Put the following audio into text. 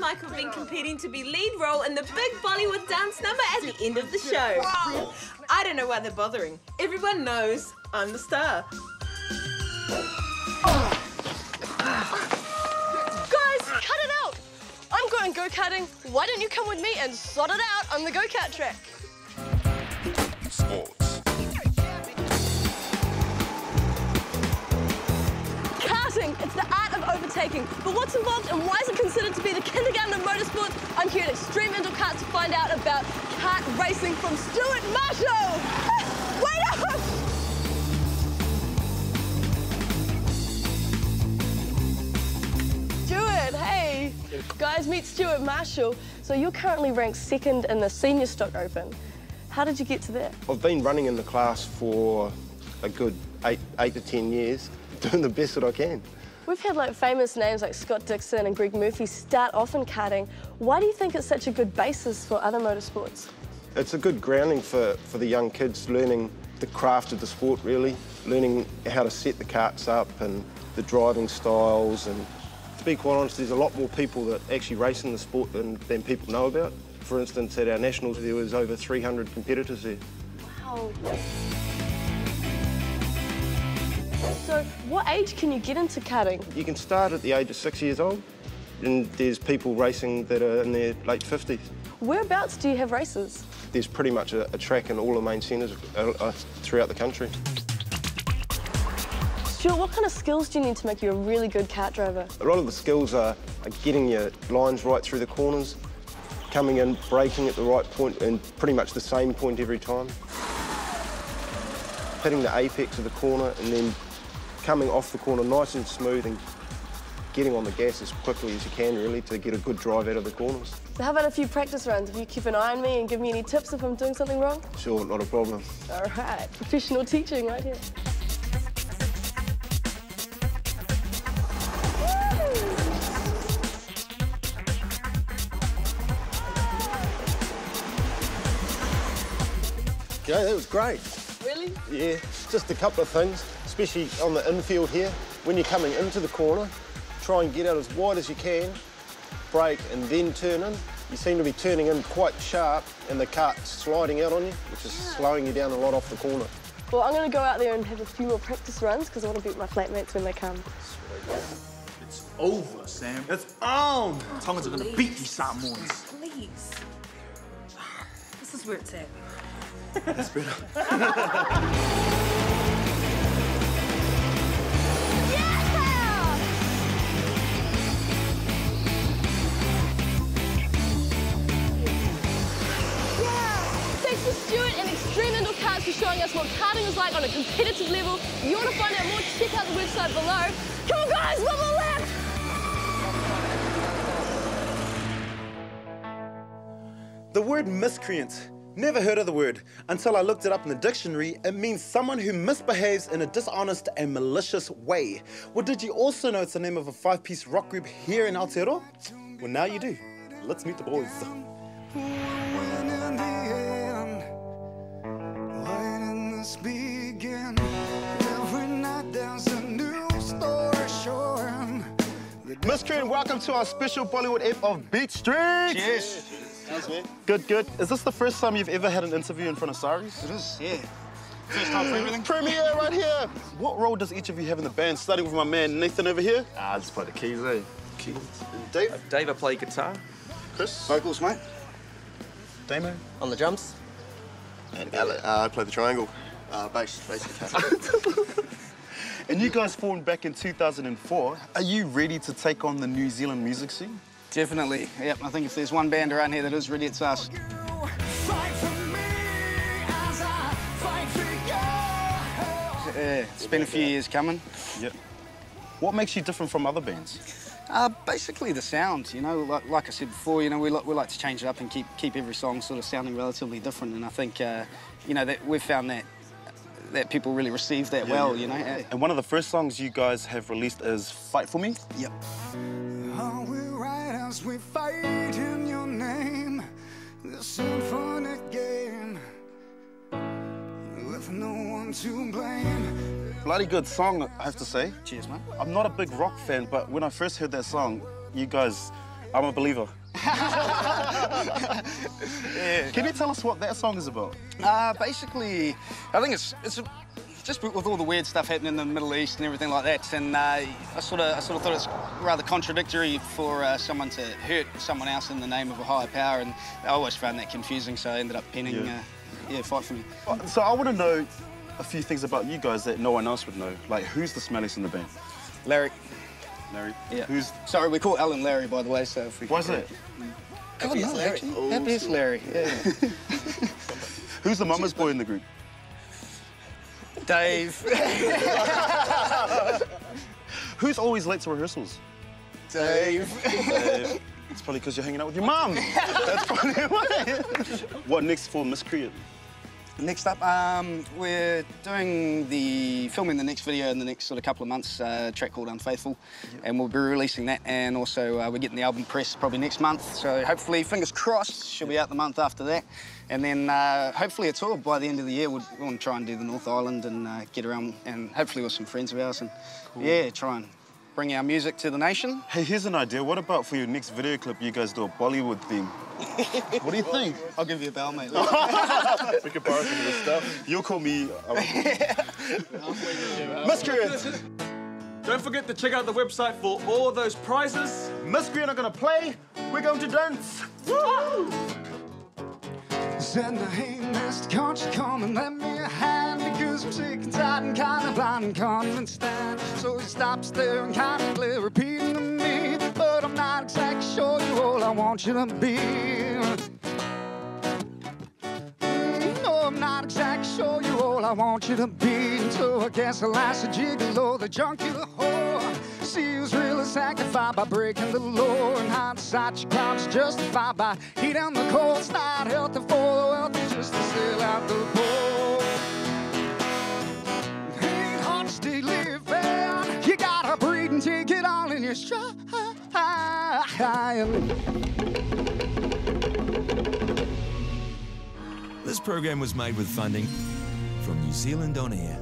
Mike have been competing to be lead role in the big Bollywood dance number at the end of the show. I don't know why they're bothering. Everyone knows I'm the star. Guys, cut it out! I'm going go-karting. Why don't you come with me and sort it out on the go-kart track? Sports. Karting, it's the art of overtaking. But what's involved and why is it considered to be the kindergarten of motorsports? I'm here at Extreme Indoor Karts to find out about kart racing from Stuart Marshall. Wait up! Stuart, hey. Guys, meet Stuart Marshall. So you're currently ranked second in the Senior Stock Open. How did you get to that? I've been running in the class for a good eight to 10 years, doing the best that I can. We've had like famous names like Scott Dixon and Greg Murphy start off in karting. Why do you think it's such a good basis for other motorsports? It's a good grounding for the young kids, learning the craft of the sport, really, learning how to set the karts up and the driving styles. And to be quite honest, there's a lot more people that actually race in the sport than people know about. For instance, at our nationals, there was over 300 competitors there. Wow. So what age can you get into karting? You can start at the age of 6 years old, and there's people racing that are in their late 50s. Whereabouts do you have races? There's pretty much a track in all the main centres throughout the country. Stuart, what kind of skills do you need to make you a really good kart driver? A lot of the skills are getting your lines right through the corners, coming in, braking at the right point, and pretty much the same point every time. Hitting the apex of the corner and then coming off the corner nice and smooth and getting on the gas as quickly as you can, really, to get a good drive out of the corners. So how about a few practice runs? If you keep an eye on me and give me any tips if I'm doing something wrong? Sure, not a problem. All right, professional teaching right here. Yeah, that was great. Really? Yeah, just a couple of things, especially on the infield here. When you're coming into the corner, try and get out as wide as you can, brake and then turn in. You seem to be turning in quite sharp and the kart's sliding out on you, which is slowing you down a lot off the corner. Well, I'm going to go out there and have a few more practice runs because I want to beat my flatmates when they come. It's over, Sam. It's on! Tongues are going to beat these Samoans. Please. This is where it's at. That's better. Thanks to Stuart and Extreme Indoor Karts for showing us what karting is like on a competitive level. If you want to find out more, check out the website below. Come on, guys, one more lap! The word miscreant. Never heard of the word. Until I looked it up in the dictionary, it means someone who misbehaves in a dishonest and malicious way. Well, did you also know it's the name of a 5-piece rock group here in Aotearoa? Well, now you do. Let's meet the boys. Miscreant, welcome to our special Bollywood ep of Beat Street. Cheers. Cheers, man. Good, good. Is this the first time you've ever had an interview in front of Saris? It is, yeah. First time for everything. Premiere right here. What role does each of you have in the band? Starting with my man Nathan over here. I just play the keys, eh? Keys. Dave? Dave, I play guitar. Chris? Vocals, mate. Damo? On the drums. And I play the triangle. Bass guitar. And you guys formed back in 2004. Are you ready to take on the New Zealand music scene? Definitely. Yep, I think if there's one band around here that is ready, it's us. Yeah, it's been a few years coming. Yep. What makes you different from other bands? Basically the sound, you know, like I said before, you know, we like to change it up and keep every song sort of sounding relatively different. And I think, you know, that we've found that people really receive that well, you know. And one of the first songs you guys have released is Fight For Me? Yep. Are we right as we fight in your name? This infinite game with no one to blame. Bloody good song, I have to say. Cheers, mate. I'm not a big rock fan, but when I first heard that song, you guys I'm a believer. Yeah. Can you tell us what that song is about? Basically, I think it's just with all the weird stuff happening in the Middle East and everything like that, and I sort of thought it's rather contradictory for someone to hurt someone else in the name of a higher power, and I always found that confusing, so I ended up penning, Fight For Me. So I want to know a few things about you guys that no one else would know. Like, who's the smelliest in the band? Larry. Larry? Yeah. Who's... Sorry, we call Alan Larry, by the way, so if we... Why's that? God, no, actually. Happiest Larry, yeah. Who's the mama's boy in the group? Dave. Who's always late to rehearsals? Dave. It's probably because you're hanging out with your mum. That's probably why. What next for Miscreant? Next up, we're filming the next video in the next sort of couple of months, a track called Unfaithful, and we'll be releasing that, and also we're getting the album pressed probably next month, so hopefully, fingers crossed, she'll be out the month after that, and then hopefully a tour by the end of the year. We want to try and do the North Island and get around, and hopefully with some friends of ours, and yeah, try and bring our music to the nation. Hey, here's an idea. What about for your next video clip, you guys do a Bollywood theme? What do you think? I'll give you a bell, mate. We can borrow some of this stuff. You'll call me... Miscreant! Don't forget to check out the website for all of those prizes. Miscreant are going to play. We're going to dance. Woo! Said, hey, mister, can't you come and lend me a hand? Because I'm sick and tired and kind of blind and can't even stand. So he stops there and kind of clear, repeating to me, but I'm not exactly sure you're all I want you to be. No, I'm not exactly sure you're all I want you to be. So I guess the last gigolo, the junkie, the whore. See who's really sanctified by breaking the law, and hindsight your crime's justified by heat and the cold. It's not healthy for the wealthy just to sell out the poor. It ain't hard to stay living. You gotta breathe and take it all in your stride. This program was made with funding from New Zealand On Air.